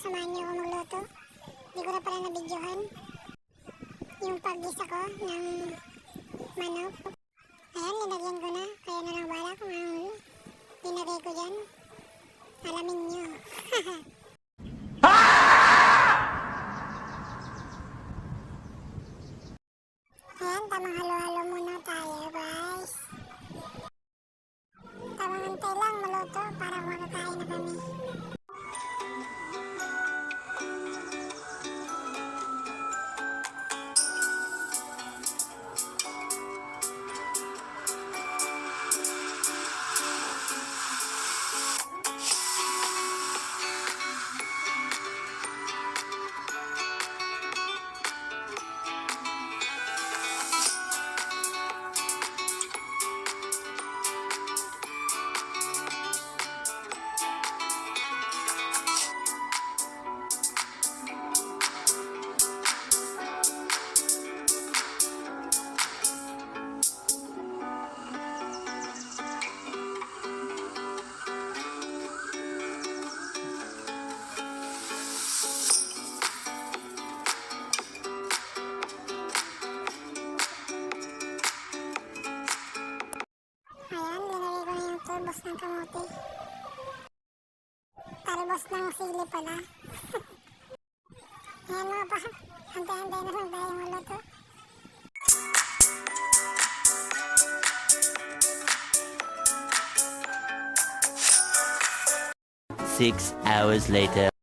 samahan niyo ako magluto. Hindi ko na pala nabidyohan yung paggisa ko ng manok. Ayan, linagyan ko na. Kaya na lang wala kung ang linagay ko dyan. Alamin nyo. Ayan, tamang halo-halo muna tayo, guys. Tamang antay lang maluto para makakain na kami. 'Talbos ng kamote. Talbos ng sili pala. Ayan mga pa, hantay-hantay na lang tayo maluto. Six hours later.